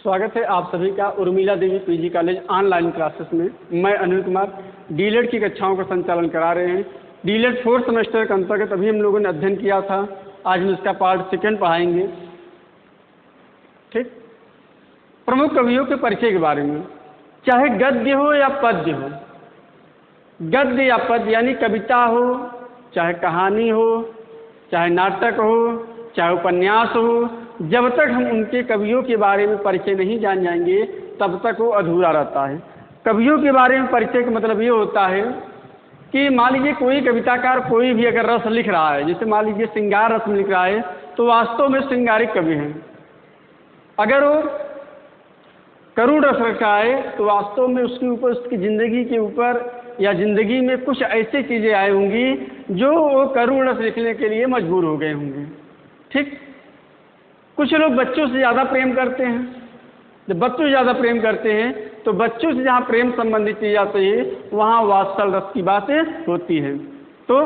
स्वागत है आप सभी का Urmila Devi PG college online classes में। मैं अनिल कुमार डीलेट की कक्षाओं का संचालन करा रहे हैं। डीलेट 4th सेमेस्टर के अंतर्गत अभी हम लोगों ने अध्ययन किया था। आज हम इसका पार्ट 2 पढ़ाएंगे। ठीक, प्रमुख कवियों के परिचय के बारे में, चाहे गद्य हो या पद्य हो। गद्य या पद्य यानी कविता हो, चाहे कहानी हो, चाहे नाटक हो, चाहे उपन्यास हो, जब तक हम उनके कवियों के बारे में परिचय नहीं जान जाएंगे तब तक वो अधूरा रहता है। कवियों के बारे में परिचय का मतलब ये होता है कि मान लीजिए कोई कविताकार कोई भी अगर रस लिख रहा है, जैसे मान लीजिए श्रृंगार रस लिख रहा है, तो वास्तव में श्रृंगारिक कवि हैं। अगर वो करुण रस रखा है तो वास्तव में उसके ऊपर, उसकी ज़िंदगी के ऊपर या ज़िंदगी में कुछ ऐसी चीज़ें आई होंगी जो वो करुण रस लिखने के लिए मजबूर हो गए होंगे। ठीक, कुछ लोग बच्चों से ज़्यादा प्रेम करते हैं। जब बच्चों से ज़्यादा प्रेम करते हैं तो बच्चों से जहाँ प्रेम संबंधित चीज़ आती है वहाँ वात्सल रस की बातें होती हैं। तो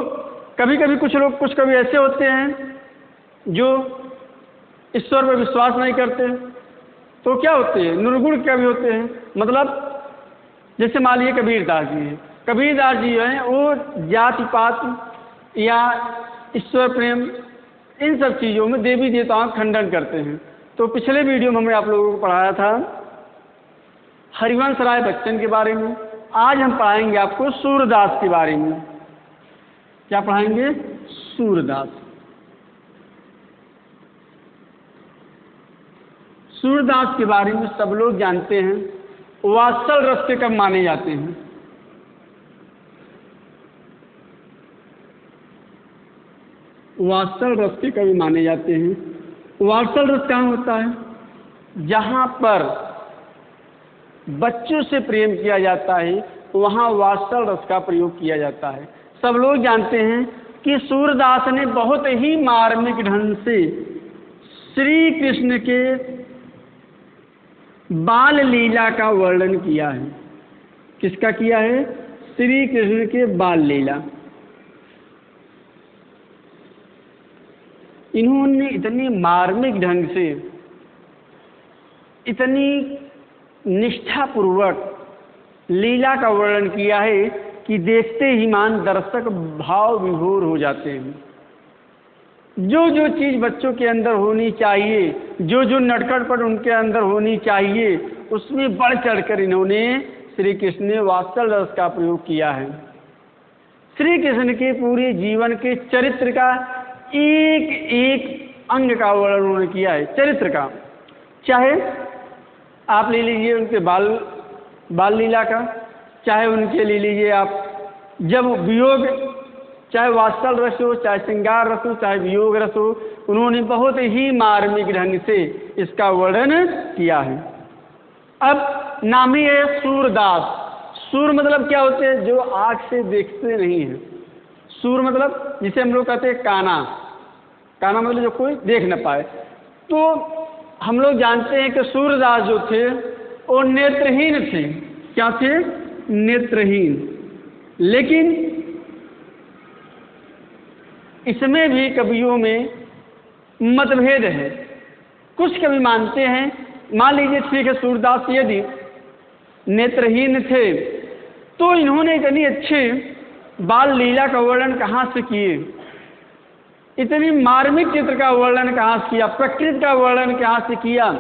कभी कभी कुछ कवि ऐसे होते हैं जो ईश्वर पर विश्वास नहीं करते, तो क्या होते हैं, निर्गुण कवि होते हैं। मतलब जैसे मान लीजिए कबीरदास जी हैं। कबीरदास जी जो हैं वो जाति पात या ईश्वर प्रेम इन सब चीज़ों में देवी देवताओं का खंडन करते हैं। तो पिछले वीडियो में हमने आप लोगों को पढ़ाया था हरिवंश राय बच्चन के बारे में। आज हम पढ़ाएंगे आपको सूरदास के बारे में। क्या पढ़ाएंगे? सूरदास। सूरदास के बारे में सब लोग जानते हैं। वात्सल रस के कब माने जाते हैं? वात्सल रस के कवि माने जाते हैं। वात्सल रस कहाँ होता है? जहाँ पर बच्चों से प्रेम किया जाता है वहाँ वात्सल रस का प्रयोग किया जाता है। सब लोग जानते हैं कि सूरदास ने बहुत ही मार्मिक ढंग से श्री कृष्ण के बाल लीला का वर्णन किया है। किसका किया है? श्री कृष्ण के बाल लीला। इन्होंने इतनी मार्मिक ढंग से, इतनी निष्ठापूर्वक लीला का वर्णन किया है कि देखते ही मान दर्शक भाव विभोर हो जाते हैं। जो जो चीज़ बच्चों के अंदर होनी चाहिए, जो जो नटखटपन उनके अंदर होनी चाहिए, उसमें बढ़ चढ़कर इन्होंने श्री कृष्ण ने वात्सल रस का प्रयोग किया है। श्री कृष्ण के पूरे जीवन के चरित्र का एक एक अंग का वर्णन उन्होंने किया है। चरित्र का, चाहे आप ले लीजिए उनके बाल लीला का, चाहे उनके ले लीजिए आप जब वियोग, चाहे वात्सल रस हो, चाहे श्रृंगार रस हो, चाहे वियोग रस हो, उन्होंने बहुत ही मार्मिक ढंग से इसका वर्णन किया है। अब नाम ही है सूरदास। सूर मतलब क्या होते हैं? जो आँख से देखते नहीं हैं। सूर मतलब जिसे हम लोग कहते हैं काना। काना मतलब जो कोई देख न पाए। तो हम लोग जानते हैं कि सूरदास जो थे वो नेत्रहीन थे। क्या थे? नेत्रहीन। लेकिन इसमें भी कवियों में मतभेद है। कुछ कवि मानते हैं, मान लीजिए ठीक है, सूरदास यदि नेत्रहीन थे तो इन्होंने इतनी अच्छे बाल लीला का वर्णन कहाँ से किए, इतनी मार्मिक चित्र का वर्णन कहाँ से किया, प्रकृति का वर्णन कहाँ से किया?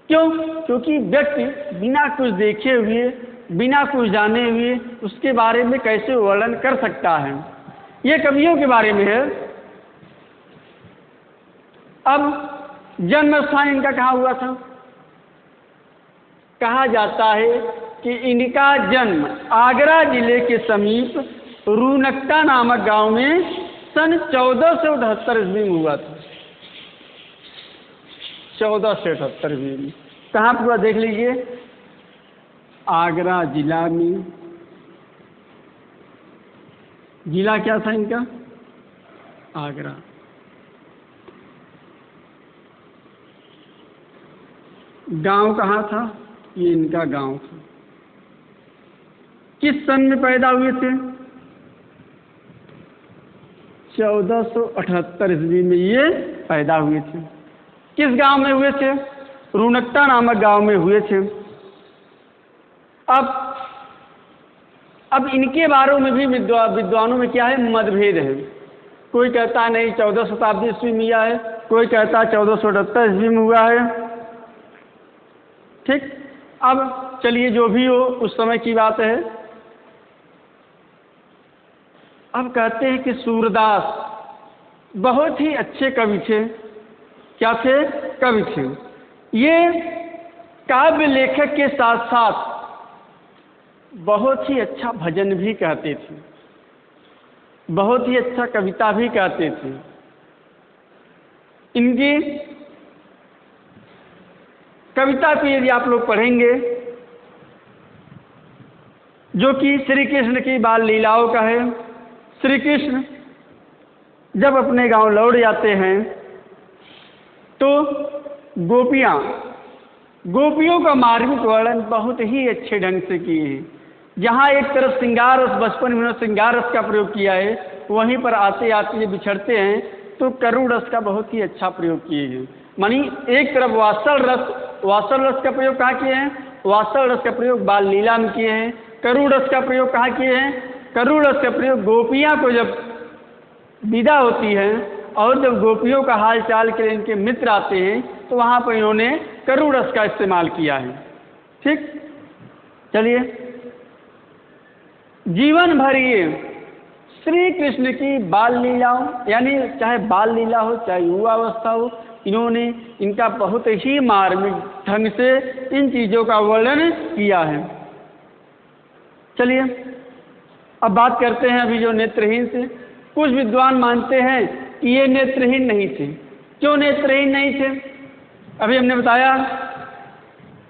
क्यों? क्योंकि व्यक्ति बिना कुछ देखे हुए, बिना कुछ जाने हुए उसके बारे में कैसे वर्णन कर सकता है? ये कवियों के बारे में है। अब जन्म स्थान इनका कहाँ हुआ था? कहा जाता है कि इनका जन्म आगरा जिले के समीप रूनकटा नामक गांव में सन 1478 ईस्वी में हुआ था। 1478 ईस्वी में। कहाँ पूरा देख लीजिए, आगरा जिला में। जिला क्या था इनका? आगरा। गांव कहाँ था? ये इनका गांव था। किस सन में पैदा हुए थे? 1478 ईस्वी में ये पैदा हुए थे। किस गांव में हुए थे? रुनकता नामक गांव में हुए थे। अब इनके बारे में भी विद्वानों में क्या है, मतभेद है। कोई कहता है नहीं 14 शताब्दी ईस्वी में हुआ है, कोई कहता है 1478 ईस्वी में हुआ है। ठीक, अब चलिए जो भी हो उस समय की बात है। अब कहते हैं कि सूरदास बहुत ही अच्छे कवि थे। क्या थे? कवि थे। ये काव्य लेखक के साथ साथ बहुत ही अच्छा भजन भी कहते थे, बहुत ही अच्छा कविता भी कहते थे। इनकी कविता को यदि आप लोग पढ़ेंगे, जो कि श्री कृष्ण की बाल लीलाओं का है। श्री कृष्ण जब अपने गांव लौट जाते हैं तो गोपियों का मार्मिक वर्णन बहुत ही अच्छे ढंग से किए हैं। जहाँ एक तरफ श्रृंगार रस, बचपन में श्रृंगार रस का प्रयोग किया है, वहीं पर आते आते बिछड़ते हैं तो करुण रस का बहुत ही अच्छा प्रयोग किए हैं। मानी एक तरफ वात्सल रस का प्रयोग कहाँ किए हैं? वात्सल रस का प्रयोग बाल लीला में किए हैं। करुण रस का प्रयोग कहाँ किए हैं? करुण रस का प्रयोग गोपियाँ को जब विदा होती है और जब गोपियों का हाल चाल के लिए इनके मित्र आते हैं तो वहाँ पर इन्होंने करुण रस का इस्तेमाल किया है। ठीक, चलिए, जीवन भर ये श्री कृष्ण की बाल लीलाओं, यानी चाहे बाल लीला हो चाहे युवावस्था हो, इन्होंने इनका बहुत ही मार्मिक ढंग से इन चीज़ों का वर्णन किया है। चलिए, अब बात करते हैं अभी जो नेत्रहीन से। कुछ विद्वान मानते हैं कि ये नेत्रहीन नहीं थे। क्यों नेत्रहीन नहीं थे? अभी हमने बताया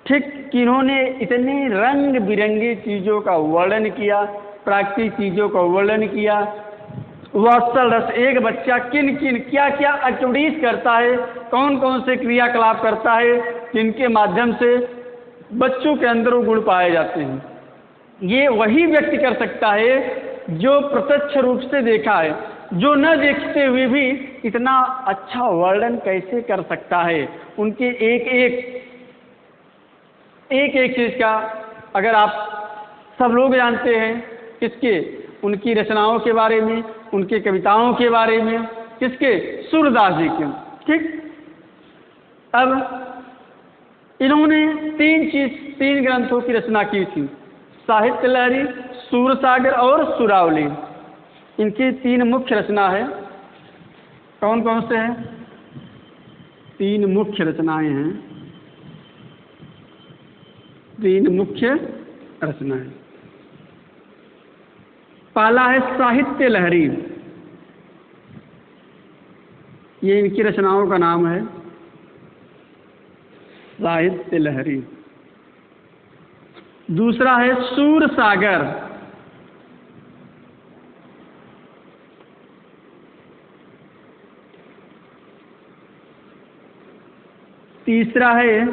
ठीक कि इन्होंने इतने रंग बिरंगी चीज़ों का वर्णन किया, प्राकृतिक चीज़ों का वर्णन किया। वात्सल रस, एक बच्चा किन किन क्या क्या एक्टिविटीज करता है, कौन कौन से क्रियाकलाप करता है, जिनके माध्यम से बच्चों के अंदर वो गुण पाए जाते हैं, ये वही व्यक्ति कर सकता है जो प्रत्यक्ष रूप से देखा है। जो न देखते हुए भी इतना अच्छा वर्णन कैसे कर सकता है? उनके एक एक चीज़ का अगर आप सब लोग जानते हैं, किसके? उनकी रचनाओं के बारे में, उनके कविताओं के बारे में, किसके? सूरदास जी के। ठीक, अब इन्होंने तीन ग्रंथों की रचना की थी, साहित्य लहरी, सूरसागर और सुरावली। इनकी 3 मुख्य रचना है। कौन कौन से हैं? 3 मुख्य रचनाएं हैं, 3 मुख्य रचनाएं। पहला है साहित्य लहरी, ये इनकी रचनाओं का नाम है, साहित्य लहरी। दूसरा है सूरसागर, तीसरा है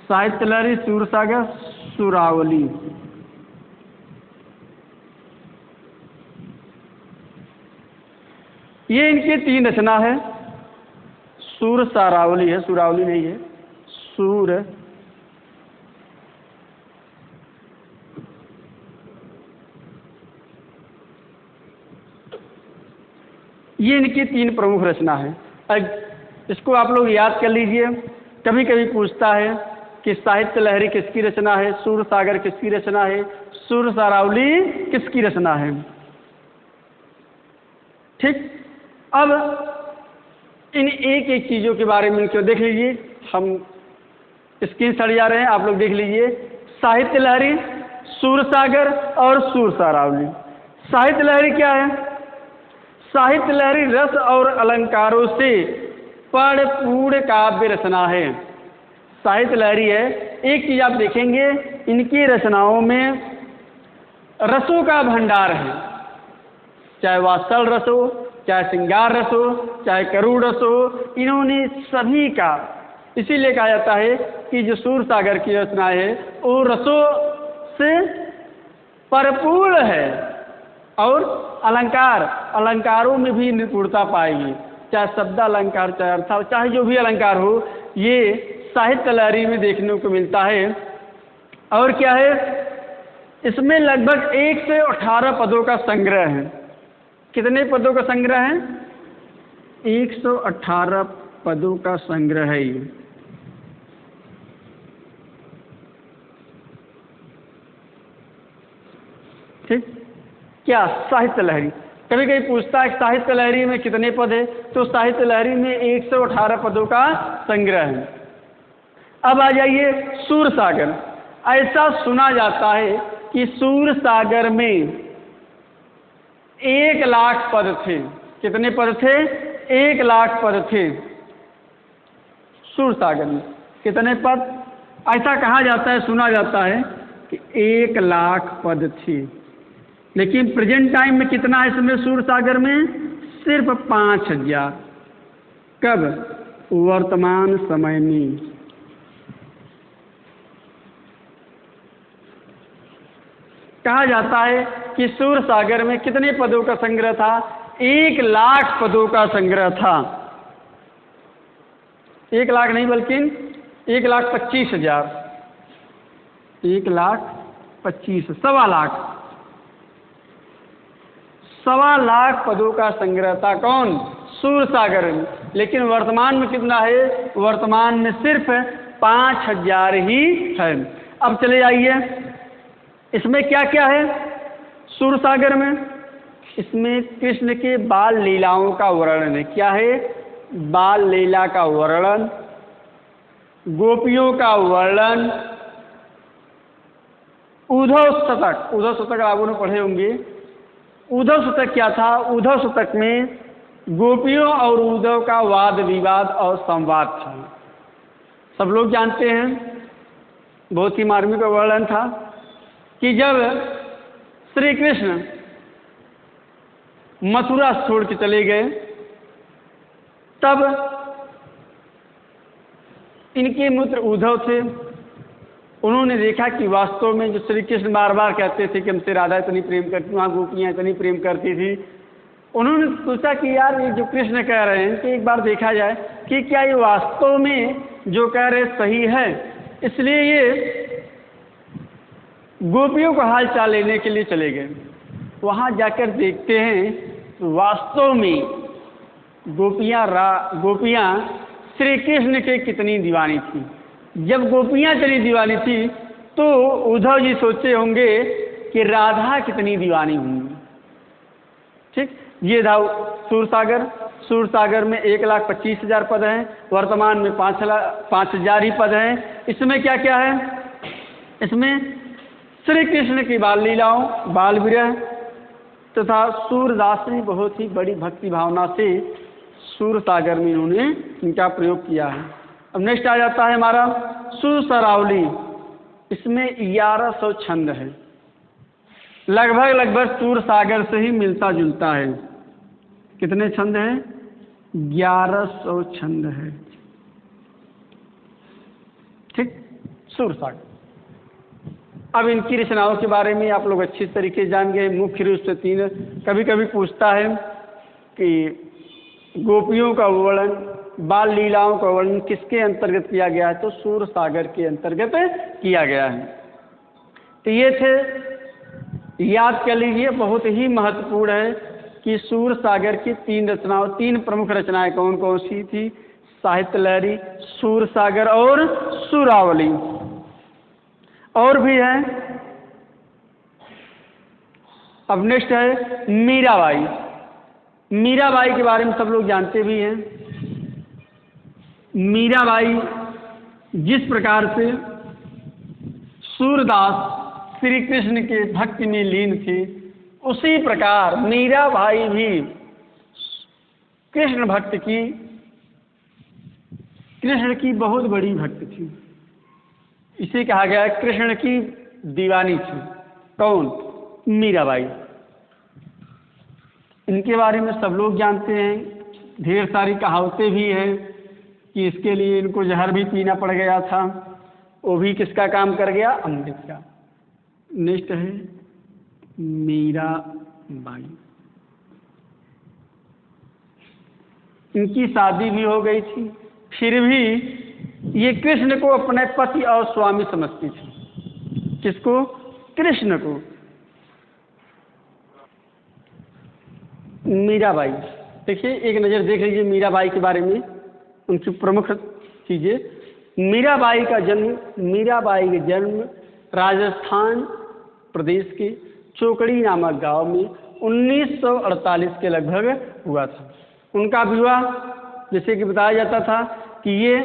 साहित्य लहरी, सूरसागर, सुरावली। ये इनकी 3 रचना है। सूर सारावली है, सुरावली नहीं है, सूर। ये इनकी 3 प्रमुख रचना है। इसको आप लोग याद कर लीजिए। कभी कभी पूछता है कि साहित्य लहरी किसकी रचना है, सूरसागर किसकी रचना है, सूर सारावली किसकी रचना है। ठीक, अब इन एक एक चीज़ों के बारे में क्यों देख लीजिए, हम स्क्रीन सड़ जा रहे हैं, आप लोग देख लीजिए। साहित्य लहरी, सूरसागर और सूर सारावली। साहित्य लहरी क्या है? साहित्य लहरी रस और अलंकारों से परिपूर्ण काव्य रचना है। साहित्य लहरी है, एक चीज आप देखेंगे, इनकी रचनाओं में रसों का भंडार है, चाहे वात्सल रस हो, चाहे श्रृंगार रस हो, चाहे करुण रस हो, इन्होंने सभी का, इसीलिए कहा जाता है कि जो सूरसागर की रचना है वो रसों से परिपूर्ण है। और अलंकारों में भी निपुणता पाएगी, चाहे शब्द अलंकार, चाहे अर्थ, चाहे जो भी अलंकार हो, ये साहित्य लहरी में देखने को मिलता है। और क्या है, इसमें लगभग 118 पदों का संग्रह है। कितने पदों का संग्रह है? 118 पदों का संग्रह है ये। ठीक, क्या साहित्य लहरी, कभी कभी पूछता है साहित्य लहरी में कितने पद है, तो साहित्य लहरी में 118 पदों का संग्रह है। अब आ जाइए सूरसागर। ऐसा सुना जाता है कि सूरसागर में 1 लाख पद थे। कितने पद थे? 1 लाख पद थे सूरसागर में। कितने पद? ऐसा कहा जाता है, सुना जाता है कि 1 लाख पद थे। लेकिन प्रेजेंट टाइम में कितना है इसमें सूरसागर में? सिर्फ 5000। कब? वर्तमान समय में। कहा जाता है कि सूरसागर में कितने पदों का संग्रह था? 1 लाख पदों का संग्रह था। 1 लाख नहीं बल्कि 1,25,000। 1,25,000, 1.25 लाख पदों का संग्रह था। कौन? सूरसागर में। लेकिन वर्तमान में कितना है? वर्तमान में सिर्फ 5000 ही है। अब चले जाइए, इसमें क्या क्या है सूरसागर में? इसमें कृष्ण के बाल लीलाओं का वर्णन है। क्या है? बाल लीला का वर्णन, गोपियों का वर्णन, उद्धव शतक। उद्धव शतक आप लोगों ने पढ़े होंगे। उद्धव शतक क्या था? उद्धव शतक में गोपियों और उद्धव का वाद विवाद और संवाद था। सब लोग जानते हैं। बहुत ही मार्मिक वर्णन था कि जब श्री कृष्ण मथुरा छोड़ के चले गए, तब इनके मित्र उद्धव थे। उन्होंने देखा कि वास्तव में जो श्री कृष्ण बार बार कहते थे कि हमसे राधा इतनी प्रेम करती, वहाँ गोपियाँ इतनी प्रेम करती थी। उन्होंने सोचा कि यार ये जो कृष्ण कह रहे हैं कि एक बार देखा जाए कि क्या ये वास्तव में जो कह रहे सही है। इसलिए ये गोपियों का हाल चाल लेने के लिए चले गए। वहाँ जाकर देखते हैं तो वास्तव में गोपियाँ श्री कृष्ण के कितनी दीवानी थी। जब गोपियाँ इतनी दीवानी थी तो उद्धव जी सोचे होंगे कि राधा कितनी दीवानी होंगी। ठीक, ये था सूरसागर। सूरसागर में 1,25,000 पद हैं। वर्तमान में 5,000 ही पद हैं। इसमें क्या क्या है? इसमें श्री कृष्ण की बाल लीलाओं, बाल विरह तथा सूरदास ने बहुत ही बड़ी भक्ति भावना से सूरसागर में इन्होंने इनका प्रयोग किया है। अब नेक्स्ट आ जाता है हमारा सुरसरावली। इसमें 1100 छंद है। लगभग सूरसागर से ही मिलता जुलता है। कितने छंद हैं? 1100 छंद है। ठीक, सूरसागर। अब इनकी रचनाओं के बारे में आप लोग अच्छी तरीके से जान गए। मुख्य रूप से 3। कभी कभी पूछता है कि गोपियों का वर्णन, बाल लीलाओं का वर्णन किसके अंतर्गत किया गया है? तो सूरसागर के अंतर्गत किया गया है। तो ये थे, याद कर लीजिए, बहुत ही महत्वपूर्ण है कि सूरसागर की 3 रचनाओं, 3 प्रमुख रचनाएं कौन कौन सी थी? साहित्य लहरी, सूरसागर और सुरावली। और भी है। अब नेक्स्ट है मीराबाई। मीराबाई के बारे में सब लोग जानते भी हैं। मीराबाई जिस प्रकार से सूरदास श्री कृष्ण के भक्ति में लीन थी, उसी प्रकार मीराबाई भी कृष्ण की बहुत बड़ी भक्त थी। इसे कहा गया है कृष्ण की दीवानी थी। कौन? मीराबाई। इनके बारे में सब लोग जानते हैं। ढेर सारी कहावतें भी हैं कि इसके लिए इनको जहर भी पीना पड़ गया था। वो भी किसका काम कर गया? अमृत का। नेक्स्ट है मीराबाई। इनकी शादी भी हो गई थी, फिर भी ये कृष्ण को अपने पति और स्वामी समझती थी। किसको? कृष्ण को। मीराबाई, देखिए एक नज़र देख लीजिए मीराबाई के बारे में, उनकी प्रमुख चीज़ें। मीराबाई का जन्म राजस्थान प्रदेश के चोकड़ी नामक गांव में 1948 के लगभग हुआ था। उनका विवाह, जैसे कि बताया जाता था कि ये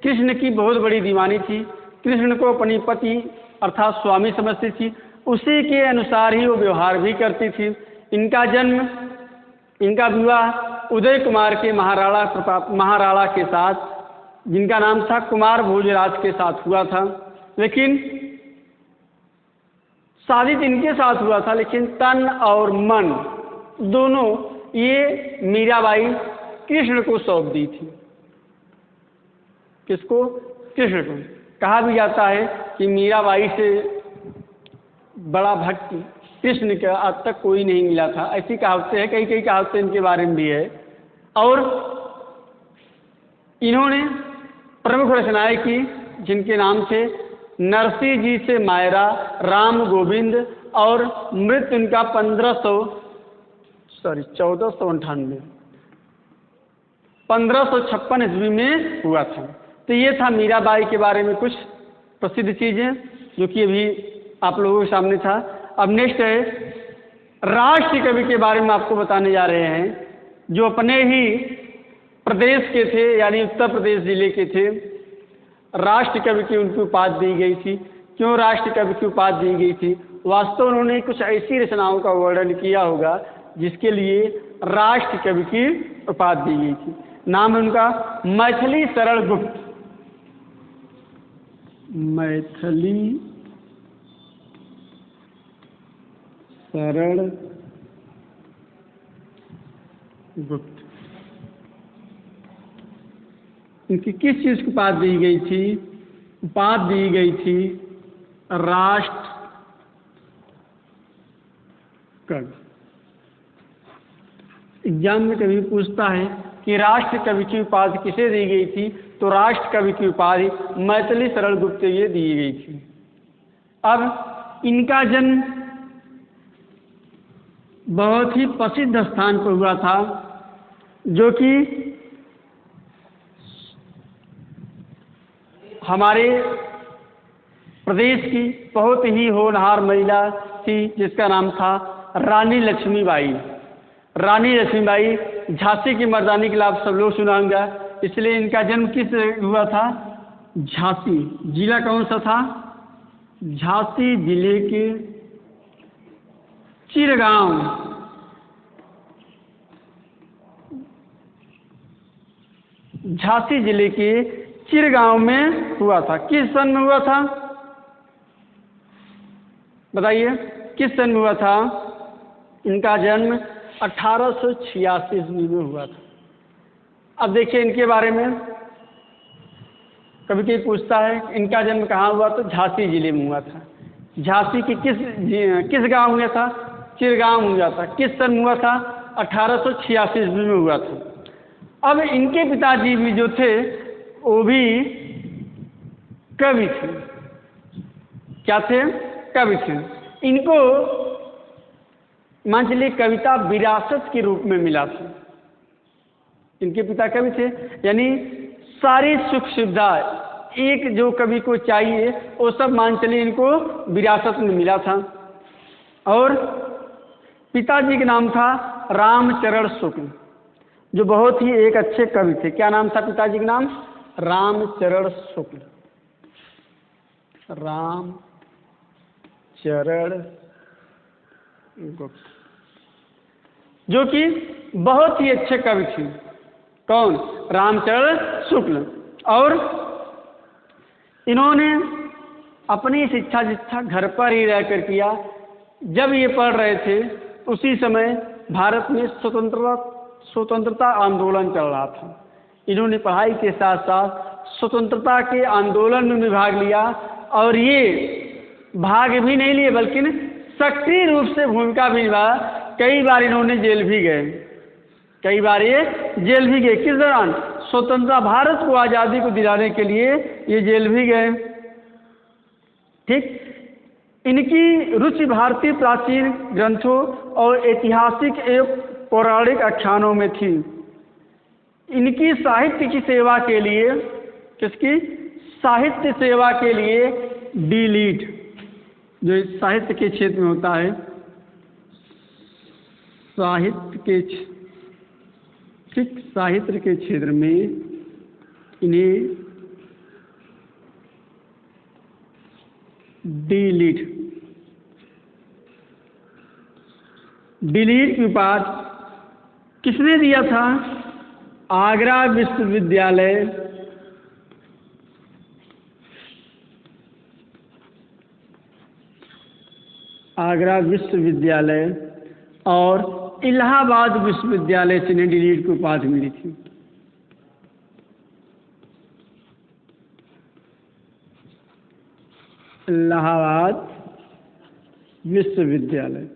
कृष्ण की बहुत बड़ी दीवानी थी, कृष्ण को अपनी पति अर्थात स्वामी समझती थी, उसी के अनुसार ही वो व्यवहार भी करती थी। इनका विवाह उदय कुमार के महाराणा के साथ, जिनका नाम था कुमार भोजराज के साथ हुआ था। लेकिन शादी तो इनके साथ हुआ था, लेकिन तन और मन दोनों ये मीराबाई कृष्ण को सौंप दी थी। किसको? कृष्ण को। कहा भी जाता है कि मीराबाई से बड़ा भक्त कृष्ण का आज तक कोई नहीं मिला था, ऐसी कहावतें हैं, कई कहावतें इनके बारे में भी है। और इन्होंने प्रमुख रचनाएं की, जिनके नाम थे नरसिंह जी से मायरा, राम गोविंद, और मृत्यु उनका 1556 ईस्वी में हुआ था। तो ये था मीराबाई के बारे में कुछ प्रसिद्ध चीज़ें जो कि अभी आप लोगों के सामने था। अब नेक्स्ट है राष्ट्र कवि के बारे में आपको बताने जा रहे हैं, जो अपने ही प्रदेश के थे, यानी उत्तर प्रदेश जिले के थे। राष्ट्र कवि की उनकी उपाधि दी गई थी। क्यों राष्ट्र कवि की उपाधि दी गई थी? वास्तव में उन्होंने कुछ ऐसी रचनाओं का वर्णन किया होगा जिसके लिए राष्ट्र कवि की उपाधि दी गई थी। नाम है उनका मैथिली सरल गुप्त। मैथिली सरल गुप्त। इनकी किस चीज की उपाधि दी गई थी? उपाधि दी गई थी राष्ट्र कवि। एग्जाम में कभी पूछता है कि राष्ट्र कवि की उपाधि किसे दी गई थी, तो राष्ट्र कवि की उपाधि मैथिली सरल गुप्त ये दी गई थी। अब इनका जन्म बहुत ही प्रसिद्ध स्थान पर हुआ था, जो कि हमारे प्रदेश की बहुत ही होनहार महिला थी, जिसका नाम था रानी लक्ष्मीबाई। रानी लक्ष्मीबाई झांसी की मर्दानी के लाभ सब लोग सुना होगा, इसलिए इनका जन्म किस हुआ था? झांसी। जिला कौन सा था? झांसी जिले के चिरगांव। झांसी जिले के चिरगांव में हुआ था। किस सन में हुआ था? बताइए किस सन में हुआ था? इनका जन्म 1886 ईस्वी में हुआ था। अब देखिए इनके बारे में कभी कोई पूछता है इनका जन्म कहाँ हुआ, तो झांसी जिले में हुआ था। झांसी की किस गांव में था? चिरगांव में हुआ था। किस सन में हुआ था? 1886 ईस्वी में हुआ था। अब इनके पिताजी भी जो थे वो भी कवि थे। क्या थे? कवि थे। इनको मान चलिए कविता विरासत के रूप में मिला था। इनके पिता कवि थे, यानी सारी सुख सुविधा एक जो कवि को चाहिए वो सब मान चलिए इनको विरासत में मिला था। और पिताजी का नाम था रामचरण शुक्ल, जो बहुत ही एक अच्छे कवि थे। क्या नाम था पिताजी का नाम? रामचरण शुक्ल। रामचरण गुप्त, जो कि बहुत ही अच्छे कवि थे। कौन? रामचरण शुक्ल। और इन्होंने अपनी शिक्षा घर पर ही रहकर किया। जब ये पढ़ रहे थे उसी समय भारत में स्वतंत्रता आंदोलन चल रहा था। इन्होंने पढ़ाई के साथ साथ स्वतंत्रता के आंदोलन में भी भाग लिया, और ये भाग भी नहीं लिए बल्कि सक्रिय रूप से भूमिका भी निभाया। कई बार इन्होंने जेल भी गए। कई बार ये जेल भी गए। किस दौरान? स्वतंत्रता भारत को आज़ादी को दिलाने के लिए ये जेल भी गए। ठीक, इनकी रुचि भारतीय प्राचीन ग्रंथों और ऐतिहासिक एवं पौराणिक आख्यानों में थी। इनकी साहित्य की सेवा के लिए, किसकी साहित्य सेवा के लिए डी.लिट, जो साहित्य के क्षेत्र में होता है, साहित्य के ठीक साहित्य के क्षेत्र में इन्हें डी.लिट की उपाधि किसने दिया था? आगरा विश्वविद्यालय और इलाहाबाद विश्वविद्यालय से इन्हें डी.लिट की उपाधि मिली थी। इलाहाबाद विश्वविद्यालय।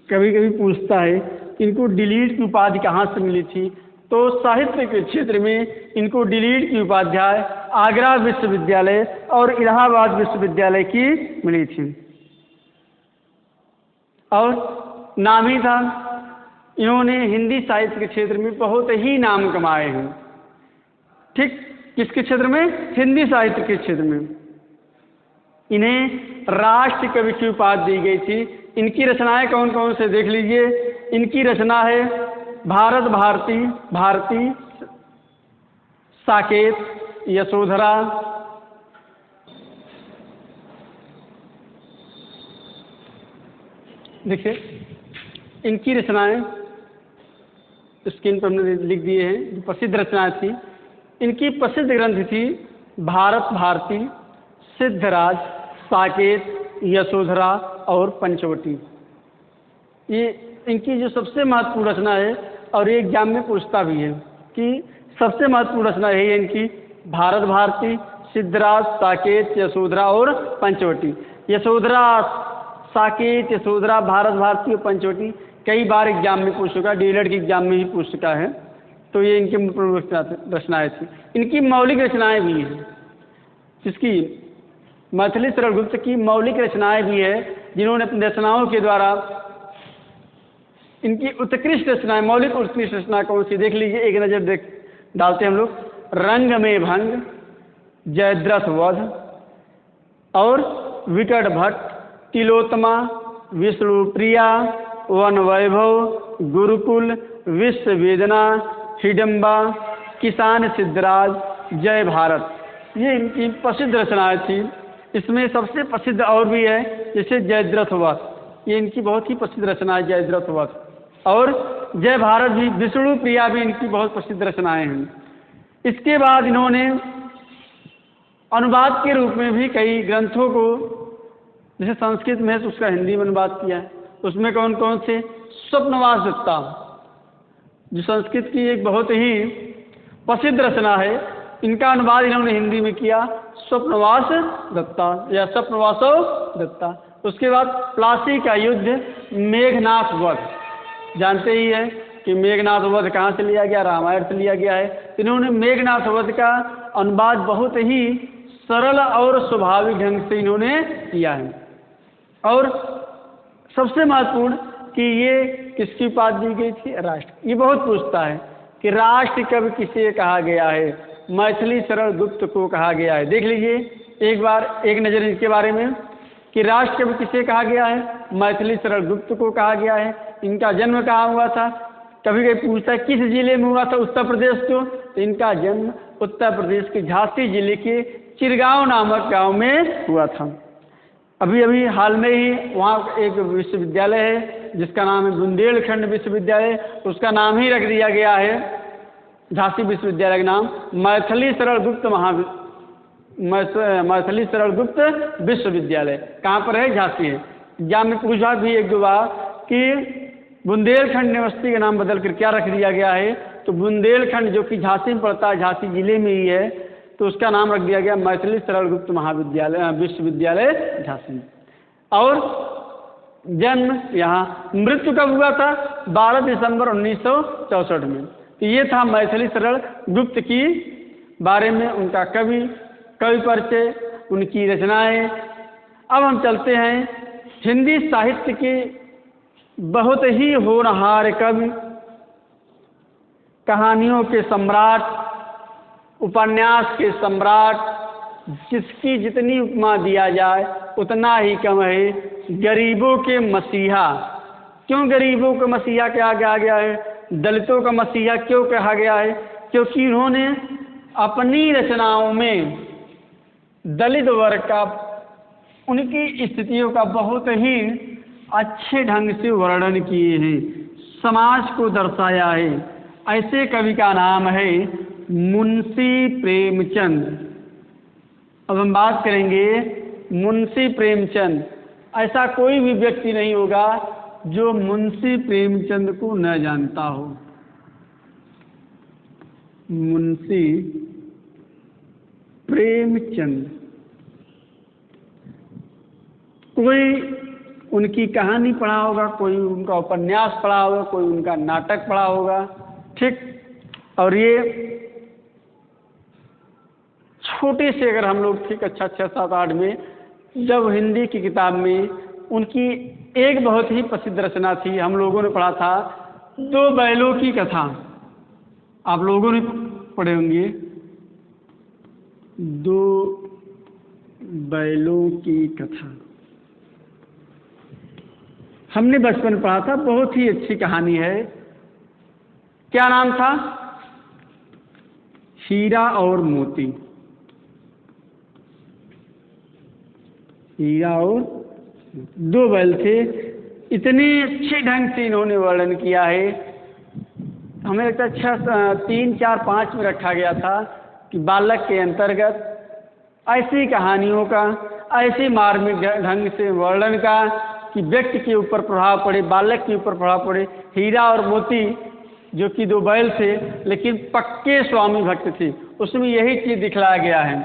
कभी कभी पूछता है इनको डी.लिट की उपाधि कहाँ से मिली थी, तो साहित्य के क्षेत्र में इनको डी.लिट की उपाधि आगरा विश्वविद्यालय और इलाहाबाद विश्वविद्यालय की मिली थी। और नाम ही था, इन्होंने हिंदी साहित्य के क्षेत्र में बहुत ही नाम कमाए हैं। ठीक, किसके क्षेत्र में? हिंदी साहित्य के क्षेत्र में। इन्हें राष्ट्र कवि की उपाधि दी गई थी। इनकी रचनाएं कौन कौन से देख लीजिए। इनकी रचना है भारत भारती, साकेत, यशोधरा, देखिए इनकी रचनाएं स्क्रीन पर हमने लिख दिए हैं, जो प्रसिद्ध रचनाएं थी। इनकी प्रसिद्ध ग्रंथ थी भारत भारती, सिद्धराज, साकेत, यशोधरा और पंचवटी। ये इनकी जो सबसे महत्वपूर्ण रचना है, और ये एग्जाम में पूछता भी है कि सबसे महत्वपूर्ण रचना है इनकी भारत भारती, सिद्धराज, साकेत, यशोधरा और पंचवटी। यशोधरा, साकेत, यशोधरा, भारत भारती और पंचवटी कई बार एग्जाम में पूछ चुका, डी.लिट के एग्जाम में ही पूछ चुका है। तो ये इनकी प्रमुख रचनाएं थी। इनकी मौलिक रचनाएं भी हैं, जिसकी मैथिली सरल गुप्त की मौलिक रचनाएं भी है, जिन्होंने अपनी रचनाओं के द्वारा इनकी उत्कृष्ट रचनाएं, मौलिक उत्कृष्ट रचना कौन सी देख लीजिए, एक नज़र डालते हैं हम लोग। रंग में भंग, जयद्रथ वध और विकट भट्ट, तिलोत्तमा, विष्णुप्रिया, वन वैभव, गुरुकुल, विश्व वेदना, हिडम्बा, किसान सिद्धराज, जय भारत, ये इनकी प्रसिद्ध रचनाएं थी। इसमें सबसे प्रसिद्ध और भी है, जैसे जयद्रथ वध, ये इनकी बहुत ही प्रसिद्ध रचना है जयद्रथ वध, और जय भारत भी, विष्णुप्रिया भी इनकी बहुत प्रसिद्ध रचनाएं हैं। इसके बाद इन्होंने अनुवाद के रूप में भी कई ग्रंथों को, जैसे संस्कृत में है तो उसका हिंदी में अनुवाद किया है। उसमें कौन कौन से? स्वप्नवास दत्ता, जो संस्कृत की एक बहुत ही प्रसिद्ध रचना है, इनका अनुवाद इन्होंने हिंदी में किया, स्वप्नवास दत्ता या स्वप्नवासो दत्ता। उसके बाद प्लासी का युद्ध, मेघनाथ वध, जानते ही है कि मेघनाथ वध कहाँ से लिया गया? रामायण से लिया गया है। इन्होंने मेघनाथ वध का अनुवाद बहुत ही सरल और स्वाभाविक ढंग से इन्होंने किया है। और सबसे महत्वपूर्ण कि ये किसकी उपाधि दी गई थी? राष्ट्र। ये बहुत पूछता है कि राष्ट्र कवि किसे कहा गया है? मैथिली सरल गुप्त को कहा गया है। देख लीजिए एक बार, एक नज़र इसके बारे में कि राष्ट्र कवि किसे कहा गया है? मैथिली सरल गुप्त को कहा गया है। इनका जन्म कहाँ हुआ था? कभी कभी पूछता है किस जिले में हुआ था? उत्तर प्रदेश को। तो इनका जन्म उत्तर प्रदेश के झांसी जिले के चिरगांव नामक गांव में हुआ था। अभी अभी हाल में ही वहाँ एक विश्वविद्यालय है जिसका नाम है बुंदेलखंड विश्वविद्यालय, उसका नाम ही रख दिया गया है, झांसी विश्वविद्यालय का नाम मैथिली सरल गुप्त मैथिली सरल गुप्त विश्वविद्यालय। कहाँ पर है? झांसी है। एग्जाम में पूछा भी एक दो बार कि बुंदेलखंड यूनिवर्सिटी का नाम बदल कर क्या रख दिया गया है? तो बुंदेलखंड जो कि झांसी में पड़ता है, झांसी जिले में ही है, तो उसका नाम रख दिया गया मैथिली सरल गुप्त महाविद्यालय विश्वविद्यालय झांसी। और जन्म यहाँ, मृत्यु कब हुआ था? 12 दिसंबर 1964 में। तो ये था मैथिली शरण गुप्त की बारे में, उनका कवि परिचय, उनकी रचनाएं। अब हम चलते हैं हिंदी साहित्य के बहुत ही होनहार कवि, कहानियों के सम्राट, उपन्यास के सम्राट, जिसकी जितनी उपमा दिया जाए उतना ही कम है, गरीबों के मसीहा। क्यों गरीबों के मसीहा कहा गया है? दलितों का मसीहा क्यों कहा गया है? क्योंकि उन्होंने अपनी रचनाओं में दलित वर्ग का, उनकी स्थितियों का बहुत ही अच्छे ढंग से वर्णन किए हैं, समाज को दर्शाया है। ऐसे कवि का नाम है मुंशी प्रेमचंद। अब हम बात करेंगे मुंशी प्रेमचंद। ऐसा कोई भी व्यक्ति नहीं होगा जो मुंशी प्रेमचंद को न जानता हो। मुंशी प्रेमचंद, कोई उनकी कहानी पढ़ा होगा, कोई उनका उपन्यास पढ़ा होगा, कोई उनका नाटक पढ़ा होगा, ठीक। और ये छोटे से अगर हम लोग ठीक अच्छा 6-7-8 में, जब हिंदी की किताब में उनकी एक बहुत ही प्रसिद्ध रचना थी, हम लोगों ने पढ़ा था, 2 बैलों की कथा। आप लोगों ने पढ़े होंगे, 2 बैलों की कथा। हमने बचपन में पढ़ा था, बहुत ही अच्छी कहानी है। क्या नाम था? हीरा और मोती। हीरा और 2 बैल थे। इतने अच्छे ढंग से इन्होंने वर्णन किया है, हमें लगता है 3, 4, 5 में रखा गया था कि बालक के अंतर्गत ऐसी कहानियों का, ऐसे मार्मिक ढंग से वर्णन का कि व्यक्ति के ऊपर प्रभाव पड़े, बालक के ऊपर प्रभाव पड़े। हीरा और मोती जो कि 2 बैल थे, लेकिन पक्के स्वामी भक्त थे, उसमें यही चीज़ दिखलाया गया है,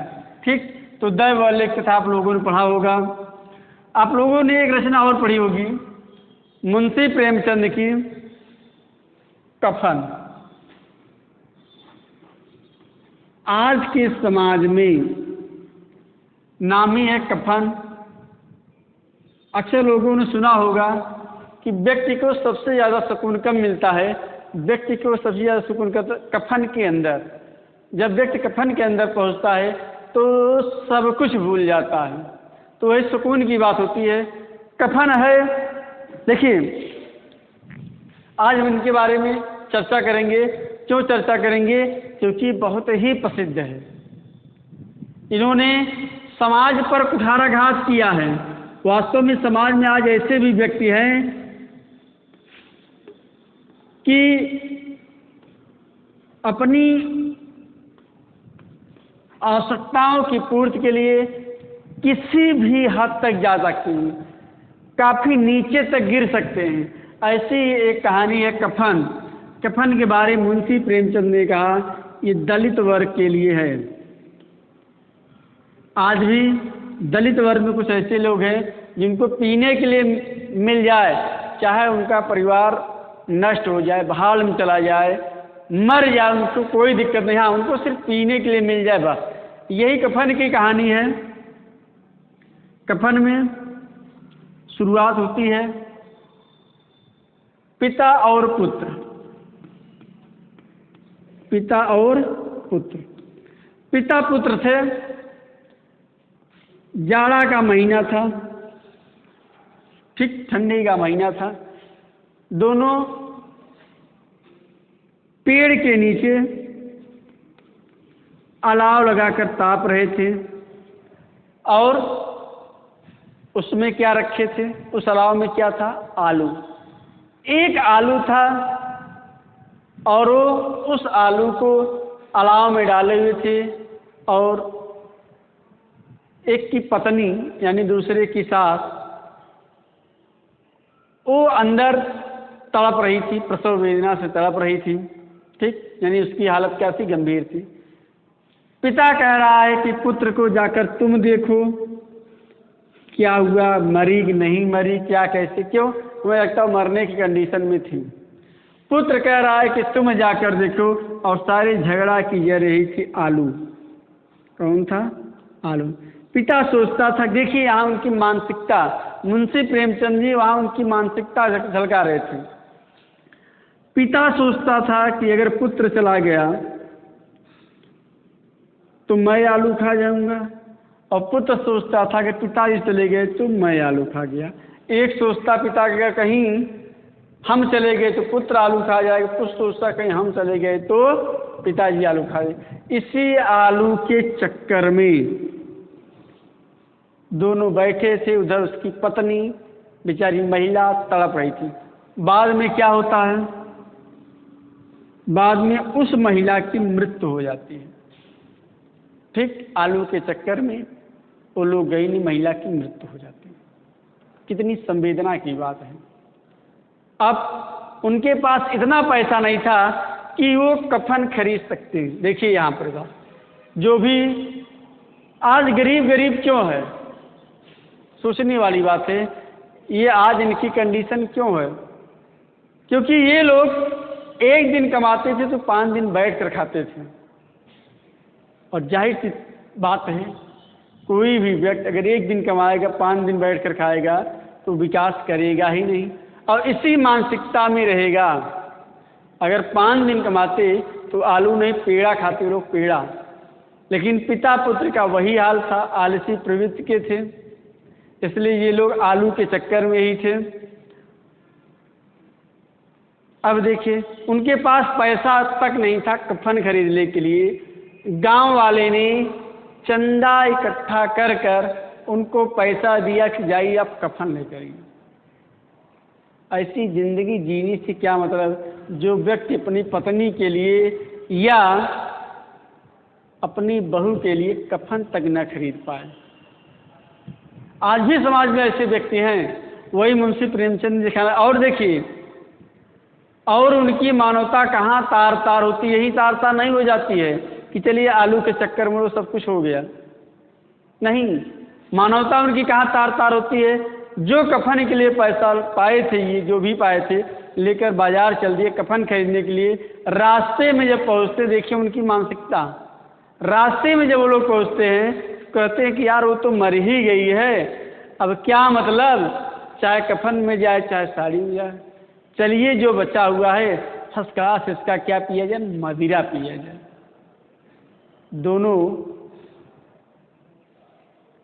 ठीक। तो 2 बैल की कथा आप लोगों ने पढ़ा होगा। आप लोगों ने एक रचना और पढ़ी होगी मुंशी प्रेमचंद की, कफन। आज के समाज में नामी है कफन। अक्सर लोगों ने सुना होगा कि व्यक्ति को सबसे ज़्यादा सुकून कब मिलता है? व्यक्ति को सबसे ज़्यादा सुकून कफन के अंदर। जब व्यक्ति कफन के अंदर पहुंचता है तो सब कुछ भूल जाता है, तो वही सुकून की बात होती है। कफन है, देखिए आज हम इनके बारे में चर्चा करेंगे। क्यों चर्चा करेंगे? क्योंकि बहुत ही प्रसिद्ध है। इन्होंने समाज पर कुठाराघात किया है। वास्तव में समाज में आज ऐसे भी व्यक्ति हैं कि अपनी आवश्यकताओं की पूर्ति के लिए किसी भी हद तक जा सकते हैं, काफ़ी नीचे तक गिर सकते हैं। ऐसी एक कहानी है कफन। कफन के बारे में मुंशी प्रेमचंद ने कहा, ये दलित वर्ग के लिए है। आज भी दलित वर्ग में कुछ ऐसे लोग हैं जिनको पीने के लिए मिल जाए, चाहे उनका परिवार नष्ट हो जाए, बहाल में चला जाए, मर जाए, उनको कोई दिक्कत नहीं। हाँ, उनको सिर्फ पीने के लिए मिल जाए बस। यही कफन की कहानी है। कफन में शुरुआत होती है पिता और पुत्र। पिता और पुत्र, पिता पुत्र थे। जाड़ा का महीना था, ठीक ठंडी का महीना था। दोनों पेड़ के नीचे अलाव लगाकर ताप रहे थे और उसमें क्या रखे थे? उस अलाव में क्या था? आलू। एक आलू था और वो उस आलू को अलाव में डाले हुए थे और एक की पत्नी यानी दूसरे की सास वो अंदर तड़प रही थी, प्रसव वेदना से तड़प रही थी, ठीक, यानी उसकी हालत क्या थी? गंभीर थी। पिता कह रहा है कि पुत्र को जाकर तुम देखो, क्या हुआ, मरी कि नहीं मरी, क्या कैसे, क्यों तुम्हें लगता है मरने की कंडीशन में थी। पुत्र कह रहा है कि तुम जाकर देखो, और सारे झगड़ा की जड़ रही थी आलू। कौन था? आलू। पिता सोचता था, देखिए यहाँ उनकी मानसिकता, मुंशी प्रेमचंद जी वहाँ उनकी मानसिकता झलका रहे थे। पिता सोचता था कि अगर पुत्र चला गया तो मैं आलू खा जाऊंगा, और पुत्र सोचता था कि पिताजी चले गए तो मैं आलू खा गया। एक सोचता पिता कि कहीं हम चले गए तो पुत्र आलू खा जाएगा, पुत्र सोचता कहीं हम चले गए तो पिताजी आलू खा जाए। इसी आलू के चक्कर में दोनों बैठे थे, उधर उसकी पत्नी बेचारी महिला तड़प रही थी। बाद में क्या होता है? बाद में उस महिला की मृत्यु हो जाती है। ठीक आलू के चक्कर में वो लोग गई नहीं, महिला की मृत्यु हो जाती है। कितनी संवेदना की बात है। अब उनके पास इतना पैसा नहीं था कि वो कफन खरीद सकते। देखिए यहाँ पर बात, जो भी आज गरीब गरीब क्यों है, सोचने वाली बात है। ये आज इनकी कंडीशन क्यों है? क्योंकि ये लोग एक दिन कमाते थे तो 5 दिन बैठ कर खाते थे। और जाहिर सी बात है, कोई भी व्यक्ति अगर एक दिन कमाएगा 5 दिन बैठ कर खाएगा तो विकास करेगा ही नहीं, और इसी मानसिकता में रहेगा। अगर 5 दिन कमाते तो आलू नहीं पेड़ा खाते लोग, पेड़ा। लेकिन पिता पुत्र का वही हाल था, आलसी प्रवृत्ति के थे, इसलिए ये लोग आलू के चक्कर में ही थे। अब देखिए उनके पास पैसा तक नहीं था कफन खरीदने के लिए। गांव वाले ने चंदा इकट्ठा कर कर उनको पैसा दिया कि जाइए आप कफन लेकर आइए। ऐसी जिंदगी जीने से क्या मतलब, जो व्यक्ति अपनी पत्नी के लिए या अपनी बहू के लिए कफन तक न खरीद पाए। आज भी समाज में ऐसे व्यक्ति हैं। वही मुंशी प्रेमचंद जी दिखाना। और देखिए, और उनकी मानवता कहाँ तार तार होती है। यही तार तार नहीं हो जाती है कि चलिए आलू के चक्कर में वो सब कुछ हो गया। नहीं, मानवता उनकी कहाँ तार तार होती है। जो कफन के लिए पैसा पाए थे, ये जो भी पाए थे, लेकर बाजार चल दिए कफन खरीदने के लिए। रास्ते में जब पहुँचते, देखिए उनकी मानसिकता, रास्ते में जब वो लोग पहुँचते हैं कहते हैं कि यार वो तो मर ही गई है, अब क्या मतलब, चाहे कफन में जाए चाहे साड़ी में जाए, चलिए जो बचा हुआ है फर्स्ट क्लास, इसका क्या पिया जाए, मदिरा पिया जाए। दोनों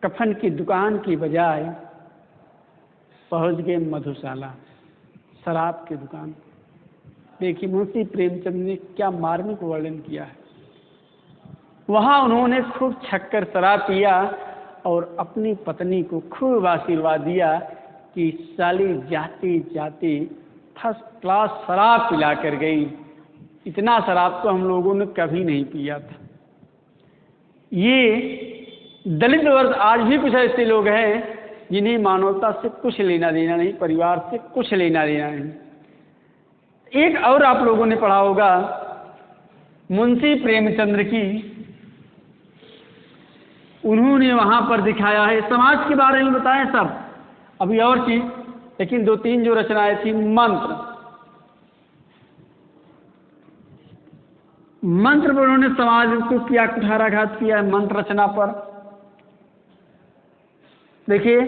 कफन की दुकान की बजाय पहुंच गए मधुशाला, शराब की दुकान। देखिए मुंशी प्रेमचंद ने क्या मार्मिक वर्णन किया है। वहाँ उन्होंने खूब छक्कर शराब पिया और अपनी पत्नी को खूब आशीर्वाद दिया कि साली जाते जाते फर्स्ट क्लास शराब पिला कर गई। इतना शराब तो हम लोगों ने कभी नहीं पिया था। ये दलित वर्ग आज भी कुछ ऐसे लोग हैं जिन्हें मानवता से कुछ लेना देना नहीं, परिवार से कुछ लेना देना नहीं। एक और आप लोगों ने पढ़ा होगा मुंशी प्रेमचंद्र की, उन्होंने वहाँ पर दिखाया है, समाज के बारे में बताया सब, अभी और चीज, लेकिन 2-3 जो रचनाएं थी, मंत्र पर उन्होंने समाज को क्या कुठाराघात किया है मंत्र रचना पर। देखिए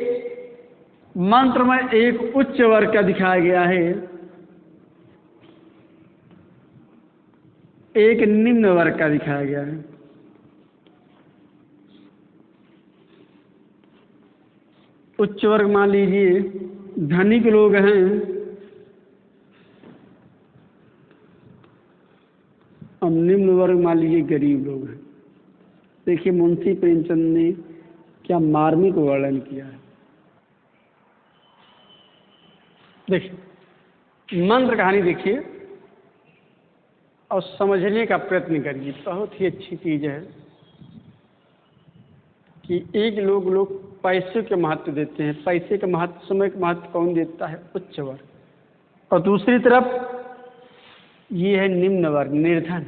मंत्र में एक उच्च वर्ग का दिखाया गया है, एक निम्न वर्ग का दिखाया गया है। उच्च वर्ग मान लीजिए धनिक लोग हैं, और निम्न वर्ग मान लीजिए गरीब लोग हैं। देखिए मुंशी प्रेमचंद ने क्या मार्मिक वर्णन किया है। देखिए मंत्र कहानी देखिए और समझने का प्रयत्न करिए। बहुत ही अच्छी चीज है कि एक लोग पैसे के महत्व देते हैं। पैसे का महत्व, समय का महत्व कौन देता है? उच्च वर्ग। और दूसरी तरफ ये है निम्न वर्ग, निर्धन,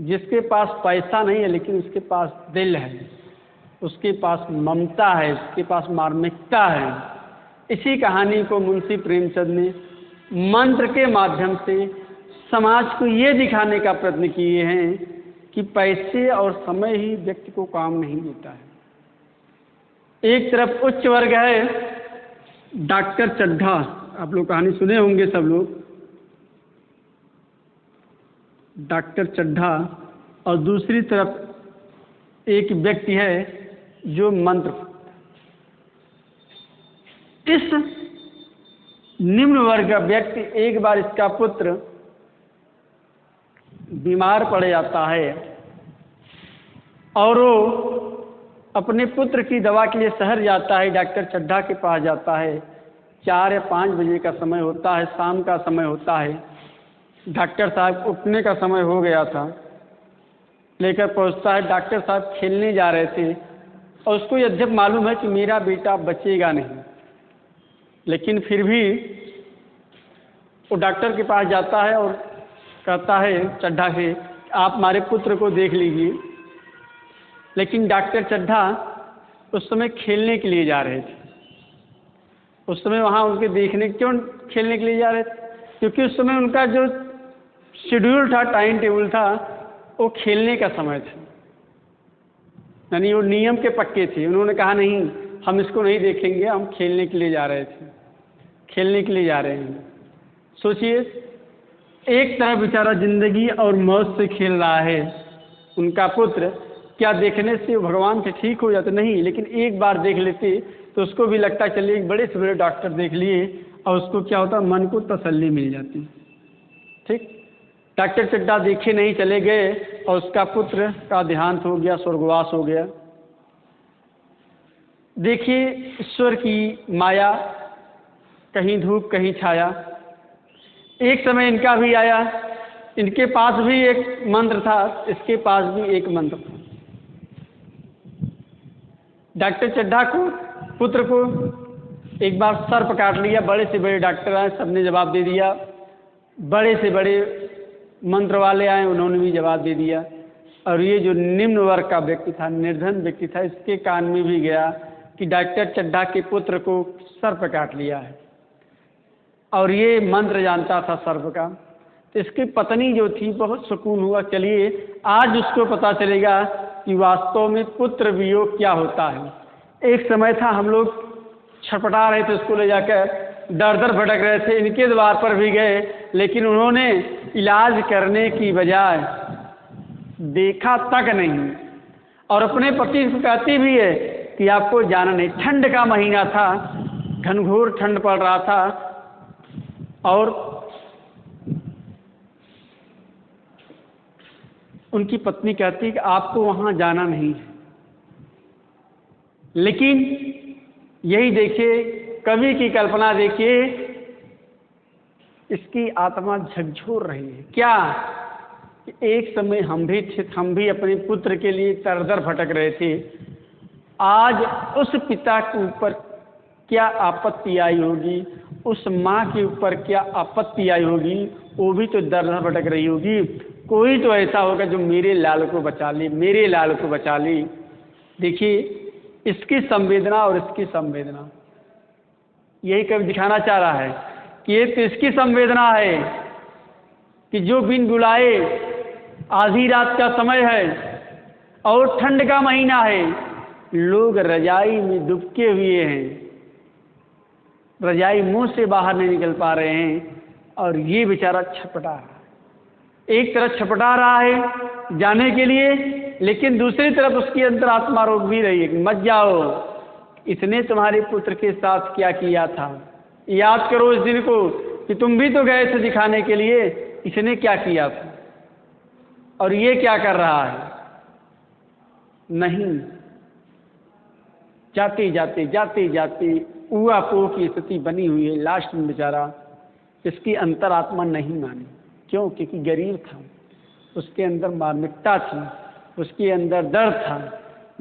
जिसके पास पैसा नहीं है लेकिन उसके पास दिल है। उसके पास ममता है, उसके पास मार्मिकता है। इसी कहानी को मुंशी प्रेमचंद ने मंत्र के माध्यम से समाज को ये दिखाने का प्रयत्न किए हैं कि पैसे और समय ही व्यक्ति को काम नहीं देता है। एक तरफ उच्च वर्ग है, डॉक्टर चड्ढा, आप लोग कहानी सुने होंगे सब लोग, डॉक्टर चड्ढा, और दूसरी तरफ एक व्यक्ति है जो मंत्र। इस निम्न वर्ग का व्यक्ति, एक बार इसका पुत्र बीमार पड़ जाता है और वो अपने पुत्र की दवा के लिए शहर जाता है, डॉक्टर चड्ढा के पास जाता है। 4 या 5 बजे का समय होता है, शाम का समय होता है। डॉक्टर साहब उठने का समय हो गया था, लेकर पहुंचता है। डॉक्टर साहब खेलने जा रहे थे और उसको यद्यप मालूम है कि मेरा बेटा बचेगा नहीं, लेकिन फिर भी वो डॉक्टर के पास जाता है और कहता है चड्ढा से, आप हमारे पुत्र को देख लीजिए। लेकिन डॉक्टर चड्ढा उस समय खेलने के लिए जा रहे थे। उस समय वहाँ उनके देखने, क्यों खेलने के लिए जा रहे थे? क्योंकि उस समय उनका जो शेड्यूल था, टाइम टेबल था, वो खेलने का समय था, यानी वो नियम के पक्के थे। उन्होंने कहा नहीं, हम इसको नहीं देखेंगे, हम खेलने के लिए जा रहे थे, खेलने के लिए जा रहे हैं। सोचिए, एक तरफ बेचारा जिंदगी और मौत से खेल रहा है उनका पुत्र, क्या देखने से भगवान से ठीक हो जाते? नहीं, लेकिन एक बार देख लेते तो उसको भी लगता चलिए एक बड़े से बड़े डॉक्टर देख लिए, और उसको क्या होता, मन को तसल्ली मिल जाती। ठीक, डॉक्टर चड्ढा देखे नहीं, चले गए और उसका पुत्र का देहांत हो गया, स्वर्गवास हो गया। देखिए ईश्वर की माया, कहीं धूप कहीं छाया। एक समय इनका भी आया, इनके पास भी एक मंत्र था, इसके पास भी एक मंत्र था। डॉक्टर चड्ढा को, पुत्र को एक बार सर्प काट लिया। बड़े से बड़े डॉक्टर आए, सबने जवाब दे दिया। बड़े से बड़े मंत्र वाले आए, उन्होंने भी जवाब दे दिया। और ये जो निम्न वर्ग का व्यक्ति था, निर्धन व्यक्ति था, इसके कान में भी गया कि डॉक्टर चड्ढा के पुत्र को सर्प काट लिया है, और ये मंत्र जानता था सर्प का। तो इसकी पत्नी जो थी, बहुत सुकून हुआ, चलिए आज उसको पता चलेगा कि वास्तव में पुत्र वियोग क्या होता है। एक समय था हम लोग छटपटा रहे थे, उसको ले जाकर दर दर भटक रहे थे, इनके द्वार पर भी गए, लेकिन उन्होंने इलाज करने की बजाय देखा तक नहीं। और अपने पति से कहती भी है कि आपको जाना नहीं। ठंड का महीना था, घनघोर ठंड पड़ रहा था, और उनकी पत्नी कहती कि आपको वहाँ जाना नहीं है। लेकिन यही देखिए, कवि की कल्पना देखिए, इसकी आत्मा झकझोर रही है। क्या कि एक समय हम भी थे, हम भी अपने पुत्र के लिए दर-दर भटक रहे थे। आज उस पिता के ऊपर क्या आपत्ति आई होगी, उस माँ के ऊपर क्या आपत्ति आई होगी, वो भी तो दर-दर भटक रही होगी। कोई तो ऐसा होगा जो मेरे लाल को बचा ले, मेरे लाल को बचा ले। देखिए इसकी संवेदना और इसकी संवेदना, यही कवि दिखाना चाह रहा है कि ये तो इसकी संवेदना है कि जो बिन बुलाए, आधी रात का समय है और ठंड का महीना है, लोग रजाई में दुबके हुए हैं, रजाई मुंह से बाहर नहीं निकल पा रहे हैं, और ये बेचारा छटपटा रहा है। एक तरफ छटपटा रहा है जाने के लिए, लेकिन दूसरी तरफ उसकी अंतरात्मा रोक भी रही है कि मत जाओ, इसने तुम्हारे पुत्र के साथ क्या किया था, याद करो इस दिन को कि तुम भी तो गए थे दिखाने के लिए, इसने क्या किया था और ये क्या कर रहा है। नहीं, जाते जाते जाते जाते ऊहापोह की स्थिति बनी हुई है। लास्ट में बेचारा, इसकी अंतरात्मा नहीं मानी। क्यों? क्योंकि गरीब था, उसके अंदर मार्मिकता थी, उसके अंदर दर्द था।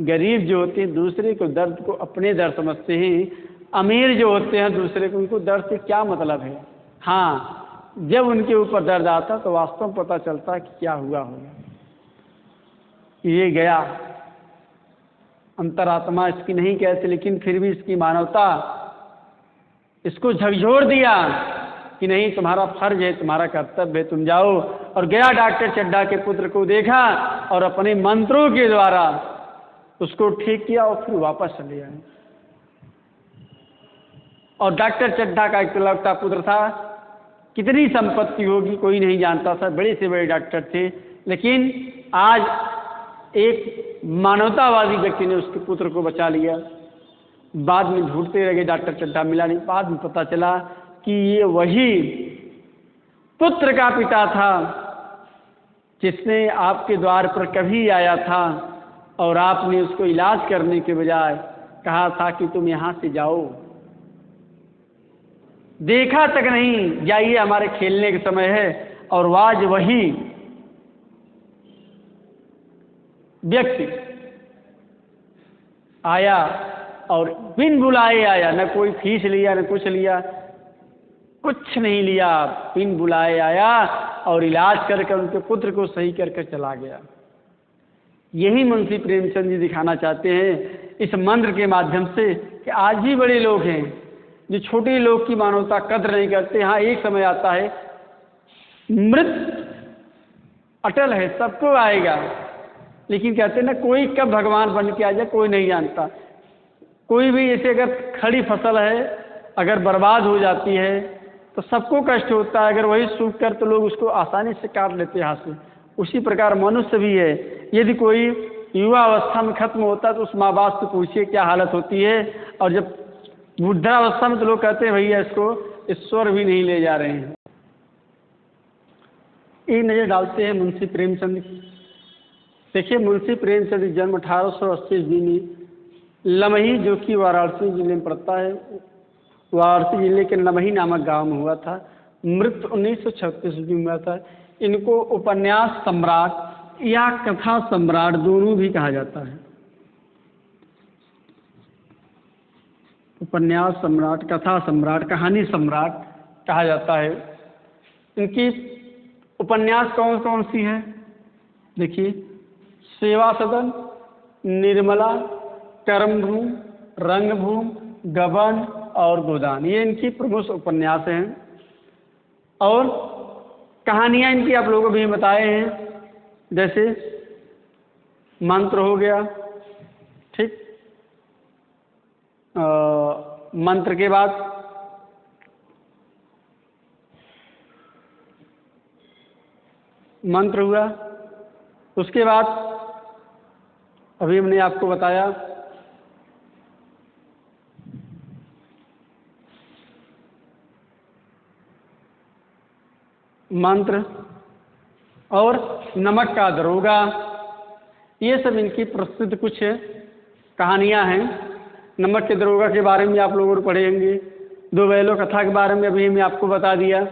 गरीब जो होते हैं दूसरे को दर्द को अपने दर्द समझते हैं, अमीर जो होते हैं दूसरे को, उनको दर्द से क्या मतलब है। हाँ, जब उनके ऊपर दर्द आता तो वास्तव में पता चलता कि क्या हुआ होगा। ये गया, अंतरात्मा इसकी नहीं कहते, लेकिन फिर भी इसकी मानवता इसको झकझोर दिया कि नहीं, तुम्हारा फर्ज है, तुम्हारा कर्तव्य है, तुम जाओ। और गया डॉक्टर चड्ढा के पुत्र को देखा और अपने मंत्रों के द्वारा उसको ठीक किया और फिर वापस चले आए। और डॉक्टर चड्ढा का इकलौता पुत्र था, कितनी संपत्ति होगी कोई नहीं जानता था, बड़े से बड़े डॉक्टर थे, लेकिन आज एक मानवतावादी व्यक्ति ने उसके पुत्र को बचा लिया। बाद में ढूंढते रहे डॉक्टर चड्ढा, मिला नहीं। बाद में पता चला कि ये वही पुत्र का पिता था जिसने आपके द्वार पर कभी आया था और आपने उसको इलाज करने के बजाय कहा था कि तुम यहां से जाओ, देखा तक नहीं, जाइए हमारे खेलने के समय है। और आज वही व्यक्ति आया और बिन बुलाए आया, न कोई फीस लिया न कुछ लिया, कुछ नहीं लिया, बिन बुलाए आया और इलाज करके उनके पुत्र को सही करके चला गया। यही मुंशी प्रेमचंद जी दिखाना चाहते हैं इस मंत्र के माध्यम से कि आज भी बड़े लोग हैं जो छोटे लोग की मानवता कद्र नहीं करते। हाँ, एक समय आता है, मृत अटल है, सबको आएगा, लेकिन कहते हैं ना, कोई कब भगवान बन के आ जाए कोई नहीं जानता। कोई भी जैसे अगर खड़ी फसल है अगर बर्बाद हो जाती है तो सबको कष्ट होता है, अगर वही सूख कर तो लोग उसको आसानी से काट लेते हैं हाथ से। उसी प्रकार मनुष्य भी है, यदि कोई युवा अवस्था में खत्म होता है तो उस माँ बाप से पूछिए क्या हालत होती है, और जब वृद्धावस्था में तो लोग कहते हैं भैया इसको ईश्वर भी नहीं ले जा रहे हैं। एक नज़र डालते हैं मुंशी प्रेमचंद। देखिए, मुंशी प्रेमचंद का जन्म 1880 ईस्वी में लमही, जो कि वाराणसी जिले में पड़ता है, वाराणसी जिले के लमही नामक गांव में हुआ था। मृत्यु 1936 ईस्वी में हुआ था। इनको उपन्यास सम्राट या कथा सम्राट दोनों भी कहा जाता है। उपन्यास सम्राट, कथा सम्राट, कहानी सम्राट कहा जाता है। इनकी उपन्यास कौन कौन सी है? देखिए, सेवा सदन, निर्मला, कर्मभूमि, रंगभूमि, गबन और गोदान, ये इनकी प्रमुख उपन्यास हैं। और कहानियाँ इनकी आप लोगों को भी बताए हैं, जैसे मंत्र हो गया, ठीक, मंत्र के बाद मंत्र हुआ, उसके बाद अभी हमने आपको बताया मंत्र और नमक का दरोगा, ये सब इनकी प्रसिद्ध कुछ कहानियाँ हैं। नमक के दरोगा के बारे में आप लोगों को पढ़ेंगे, दो बैलों कथा के बारे में अभी मैं आपको बता दिया,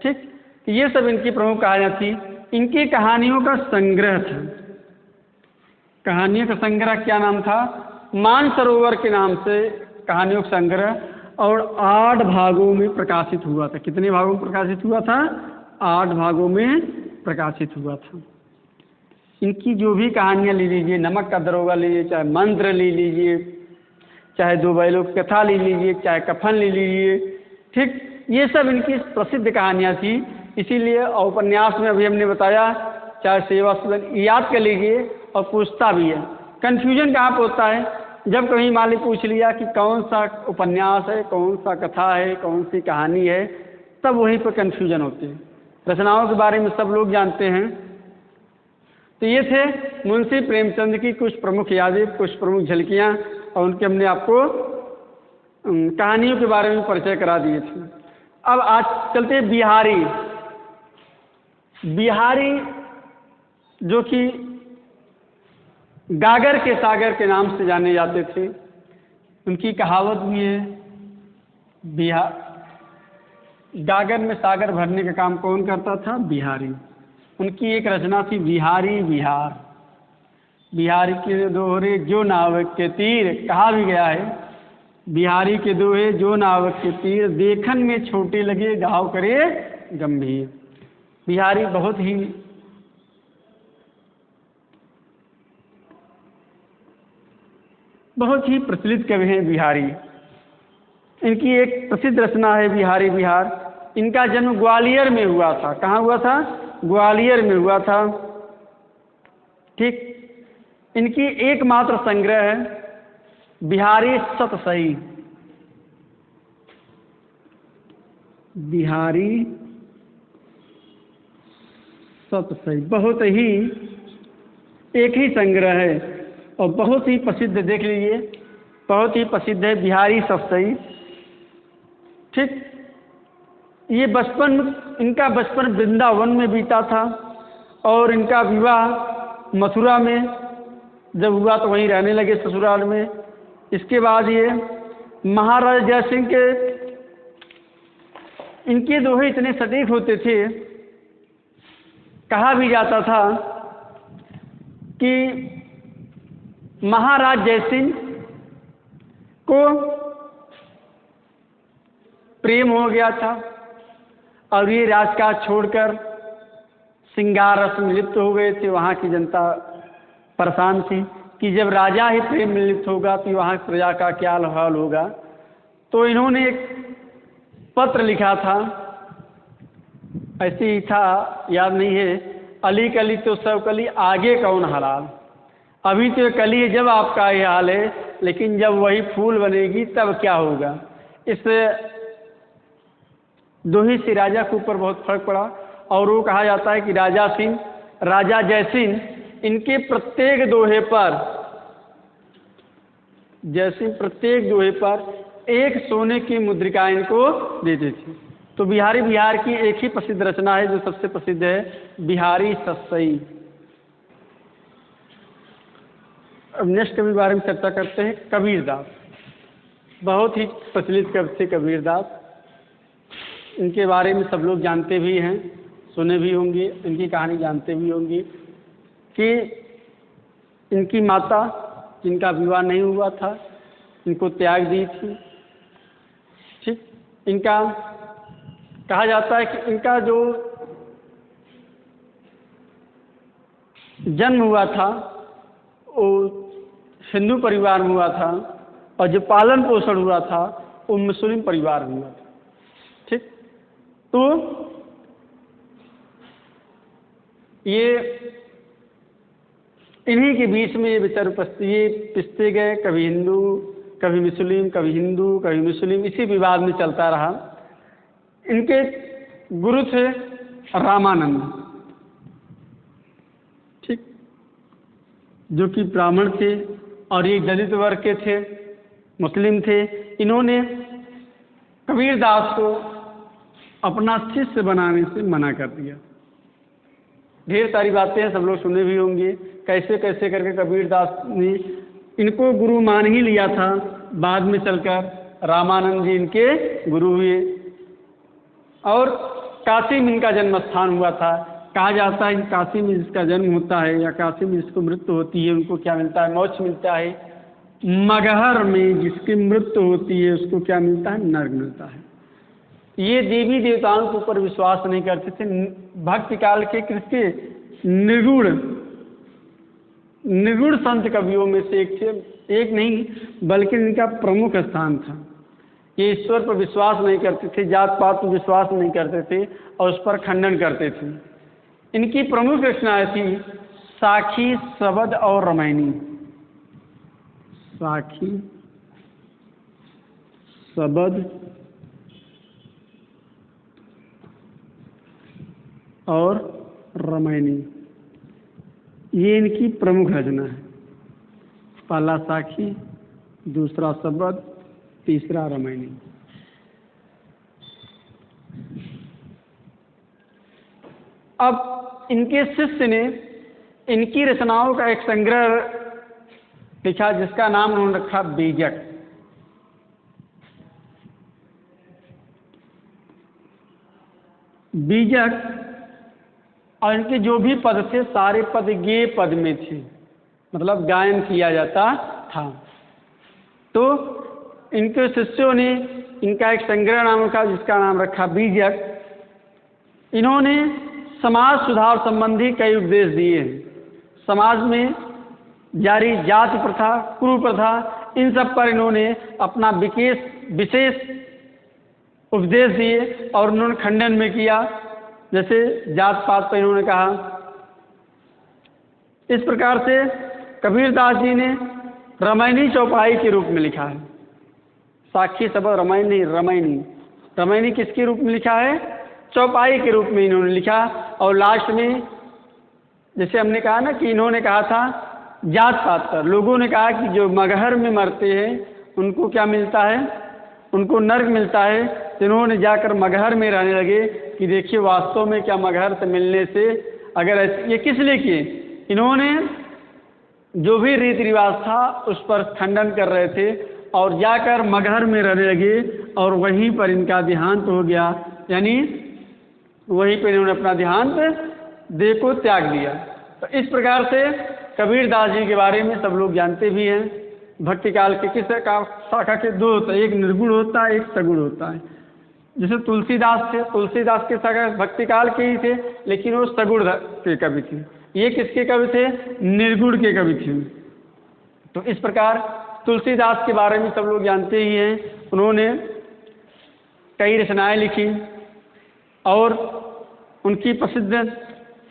ठीक। ये सब इनकी प्रमुख कहानियाँ थी। इनकी कहानियों का संग्रह था। कहानियों का संग्रह क्या नाम था? मानसरोवर के नाम से कहानियों का संग्रह, और 8 भागों में प्रकाशित हुआ था। कितने भागों में प्रकाशित हुआ था? 8 भागों में प्रकाशित हुआ था। इनकी जो भी कहानियाँ ले लीजिए, नमक का दरोगा ले लीजिए, चाहे मंत्र ले लीजिए, चाहे दो बैलों की कथा ले लीजिए, चाहे कफन ले लीजिए, ठीक, ये सब इनकी प्रसिद्ध कहानियाँ थी। इसीलिए उपन्यास में अभी हमने बताया, चाहे सेवा सदन, याद कर लीजिए। और पूछता भी है, कन्फ्यूजन कहाँ पर होता है? जब कहीं मान ली पूछ लिया कि कौन सा उपन्यास है, कौन सा कथा है, कौन सी कहानी है, तब वहीं पर कन्फ्यूजन होती है। रचनाओं के बारे में सब लोग जानते हैं। तो ये थे मुंशी प्रेमचंद की कुछ प्रमुख यादें, कुछ प्रमुख झलकियाँ, और उनके हमने आपको कहानियों के बारे में परिचय करा दिए थे। अब आज चलते बिहारी। बिहारी जो कि गागर के सागर के नाम से जाने जाते थे, उनकी कहावत भी है, गागर में सागर भरने का काम कौन करता था? बिहारी। उनकी एक रचना थी बिहारी बिहार। बिहारी के दोहरे जो नावक के तीर, कहा भी गया है, बिहारी के दोहे जो नावक के तीर, देखन में छोटे लगे घाव करे गंभीर। बिहारी बहुत ही बहुत ही प्रचलित कवि हैं बिहारी। इनकी एक प्रसिद्ध रचना है बिहारी बिहार। इनका जन्म ग्वालियर में हुआ था। कहाँ हुआ था? ग्वालियर में हुआ था। ठीक। इनकी एकमात्र संग्रह है बिहारी सतसई। बिहारी सतसई बहुत ही एक ही संग्रह है और बहुत ही प्रसिद्ध, देख लीजिए, बहुत ही प्रसिद्ध है बिहारी सतसई। ठीक। ये इनका बचपन वृंदावन में बीता था और इनका विवाह मथुरा में जब हुआ तो वहीं रहने लगे ससुराल में। इसके बाद ये महाराजा जयसिंह के, इनके दोहे इतने सटीक होते थे, कहा भी जाता था कि महाराज जयसिंह को प्रेम हो गया था और ये राजकाज छोड़कर सिंगार रस में लिप्त हो गए थे। वहाँ की जनता परेशान थी कि जब राजा ही प्रेम में लिप्त होगा तो वहाँ की प्रजा का क्या हाल होगा। तो इन्होंने एक पत्र लिखा था, ऐसे ही था, याद नहीं है, अली कली तो सब कली आगे कौन हलाल। अभी तो कली है जब आपका ये हाल है, लेकिन जब वही फूल बनेगी तब क्या होगा। इस दोहे से राजा के ऊपर बहुत फर्क पड़ा और वो कहा जाता है कि राजा जयसिंह इनके प्रत्येक दोहे पर एक सोने की मुद्रिका इनको देते थे। तो बिहारी बिहार की एक ही प्रसिद्ध रचना है जो सबसे प्रसिद्ध है, बिहारी सतसई। अब नेक्स्ट कवि बारे में चर्चा करते हैं, कबीरदास। बहुत ही प्रचलित कवि थे कबीरदास। इनके बारे में सब लोग जानते भी हैं, सुने भी होंगे, इनकी कहानी जानते भी होंगे कि इनकी माता जिनका विवाह नहीं हुआ था इनको त्याग दी थी। ठीक। इनका कहा जाता है कि इनका जो जन्म हुआ था वो हिंदू परिवार में हुआ था और जो पालन पोषण हुआ था वो मुस्लिम परिवार में हुआ था। ठीक। तो ये इन्हीं के बीच में ये बेचारे ये पिसते गए, कभी हिंदू कभी मुस्लिम, कभी हिंदू कभी मुस्लिम, इसी विवाद में चलता रहा। इनके गुरु थे रामानंद। ठीक। जो कि ब्राह्मण थे और ये दलित वर्ग के थे, मुस्लिम थे। इन्होंने कबीरदास को अपना शिष्य बनाने से मना कर दिया। ढेर सारी बातें हैं, सब लोग सुने भी होंगे, कैसे कैसे करके कबीरदास ने इनको गुरु मान ही लिया था। बाद में चलकर रामानंद जी इनके गुरु हुए और काशी में इनका जन्म स्थान हुआ था। कहा जाता है कि काशी में जिसका जन्म होता है या काशी में जिसको मृत्यु होती है उनको क्या मिलता है? मोक्ष मिलता है। मगहर में जिसकी मृत्यु होती है उसको क्या मिलता है? नर्क मिलता है। ये देवी देवताओं के ऊपर विश्वास नहीं करते थे। भक्ति काल के किसके? निगुण संत कवियों में से एक थे, एक नहीं बल्कि इनका प्रमुख स्थान था। ये ईश्वर पर विश्वास नहीं करते थे, जात पात पर विश्वास नहीं करते थे और उस पर खंडन करते थे। इनकी प्रमुख रचनाएं थी साखी, सबद और रामायणी। साखी, सबद और रामायणी, ये इनकी प्रमुख रचना है। पहला साखी, दूसरा सबद, तीसरा रामायणी। अब इनके शिष्य ने इनकी रचनाओं का एक संग्रह लिखा जिसका नाम उन्होंने रखा बीजक। बीजक और इनके जो भी पद थे सारे पद गे पद में थे, मतलब गायन किया जाता था। तो इनके शिष्यों ने इनका एक संग्रह नाम रखा जिसका नाम रखा बीजक। इन्होंने समाज सुधार संबंधी कई उपदेश दिए हैं। समाज में जारी जाति प्रथा, कुप्रथा इन सब पर इन्होंने अपना विशेष उपदेश दिए और उन्होंने खंडन में किया। जैसे जात पात पर इन्होंने कहा। इस प्रकार से कबीरदास जी ने रामायणी चौपाई के रूप में लिखा है। साक्षी शब्द रामायण नहीं, रामायणी किसके रूप में लिखा है? चौपाई के रूप में इन्होंने लिखा। और लास्ट में जैसे हमने कहा ना कि इन्होंने कहा था जात पात पर, लोगों ने कहा कि जो मगहर में मरते हैं उनको क्या मिलता है? उनको नर्क मिलता है। तो इन्होंने जाकर मगहर में रहने लगे कि देखिए वास्तव में क्या मगहर से मिलने से अगर ये किस लिए किए? इन्होंने जो भी रीति रिवाज था उस पर खंडन कर रहे थे और जाकर मगहर में रहने लगे और वहीं पर इनका देहांत हो गया। यानी वहीं पर इन्होंने अपना देहांत देह को त्याग दिया। तो इस प्रकार से कबीरदास जी के बारे में सब लोग जानते भी हैं। भक्ति काल के किस का शाखा के दो होता है, एक निर्गुण होता है, एक सगुण होता है। जैसे तुलसीदास थे, तुलसीदास के शाखा भक्ति काल के ही थे, लेकिन वो सगुण के कवि थे। ये किसके कवि थे? निर्गुण के कवि थे। तो इस प्रकार तुलसीदास के बारे में सब लोग जानते ही हैं। उन्होंने कई रचनाएं लिखी और उनकी प्रसिद्ध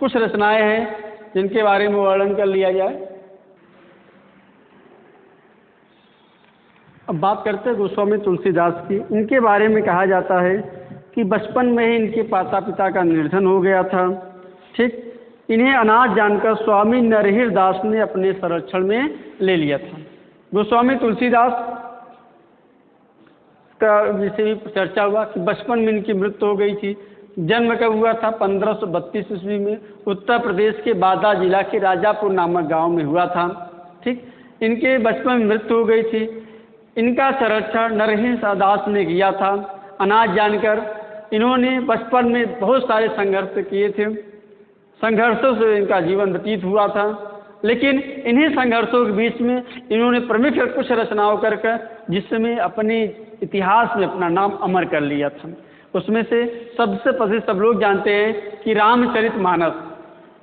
कुछ रचनाएं हैं जिनके बारे में वर्णन कर लिया जाए। अब बात करते हैं गोस्वामी तुलसीदास की। इनके बारे में कहा जाता है कि बचपन में ही इनके माता पिता का निधन हो गया था। ठीक, इन्हें अनाथ जानकर स्वामी नरहरि दास ने अपने संरक्षण में ले लिया था। गोस्वामी तुलसीदास का जिसे भी चर्चा हुआ कि बचपन में इनकी मृत्यु हो गई थी। जन्म कब हुआ था? 1532 ईस्वी में उत्तर प्रदेश के बादा जिला के राजापुर नामक गांव में हुआ था। ठीक, इनके बचपन में मृत्यु हो गई थी। इनका संरक्षण नरहरि दास ने किया था। अनाथ जानकर इन्होंने बचपन में बहुत सारे संघर्ष किए थे। संघर्षों से इनका जीवन व्यतीत हुआ था। लेकिन इन्हीं संघर्षों के बीच में इन्होंने प्रमुख कुछ रचनाओं करके जिसमें अपने इतिहास में अपना नाम अमर कर लिया था। उसमें से सबसे प्रसिद्ध सब लोग जानते हैं कि रामचरितमानस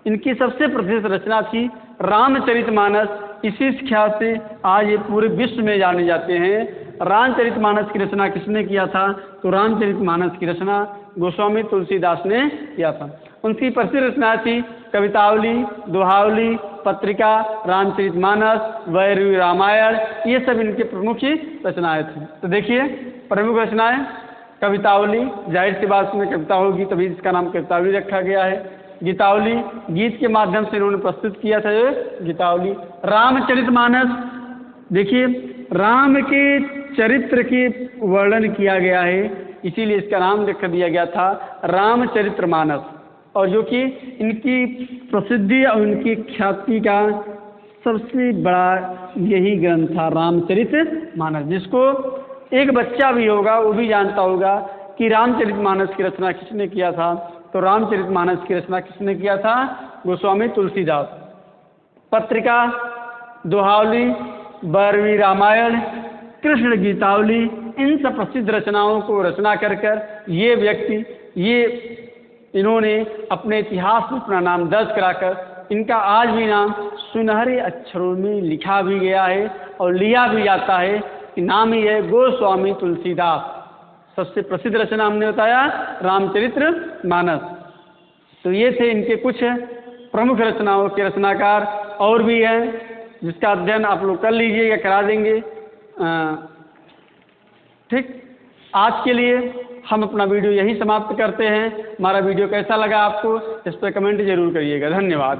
इनकी सबसे प्रसिद्ध रचना थी। रामचरितमानस इसी ख्याल से आज ये पूरे विश्व में जाने जाते हैं। रामचरितमानस की रचना किसने किया था? तो रामचरितमानस की रचना गोस्वामी तुलसीदास ने किया था। उनकी प्रसिद्ध रचना थी कवितावली, दोहावली, पत्रिका, रामचरितमानस, वैरूवी रामायण। ये सब इनके प्रमुख ही रचनाएं थी। तो देखिए प्रमुख रचनाएं कवितावली, जाहिर सी बात में कविता होगी तभी इसका नाम कवितावली रखा गया है। गीतावली, गीत के माध्यम से इन्होंने प्रस्तुत किया था ये गीतावली। रामचरितमानस, देखिए राम के चरित्र के वर्णन किया गया है, इसीलिए इसका नाम लिख दिया गया था रामचरितमानस। और जो कि इनकी प्रसिद्धि और इनकी ख्याति का सबसे बड़ा यही ग्रंथ था रामचरितमानस, जिसको एक बच्चा भी होगा वो भी जानता होगा कि रामचरितमानस की रचना किसने किया था। तो रामचरितमानस की रचना किसने किया था? गोस्वामी तुलसीदास। पत्रिका, दोहावली, वैरूवी रामायण, कृष्ण गीतावली, इन सब प्रसिद्ध रचनाओं को रचना कर ये व्यक्ति इन्होंने अपने इतिहास में अपना नाम दर्ज कराकर इनका आज भी नाम सुनहरे अक्षरों में लिखा भी गया है और लिया भी जाता है कि नाम ही है गोस्वामी तुलसीदास। सबसे प्रसिद्ध रचना हमने बताया रामचरितमानस। तो ये थे इनके कुछ प्रमुख रचनाओं के रचनाकार। और भी हैं जिसका अध्ययन आप लोग कर लीजिएगा, करा देंगे। ठीक, आज के लिए हम अपना वीडियो यहीं समाप्त करते हैं। हमारा वीडियो कैसा लगा आपको इस पर कमेंट जरूर करिएगा। धन्यवाद।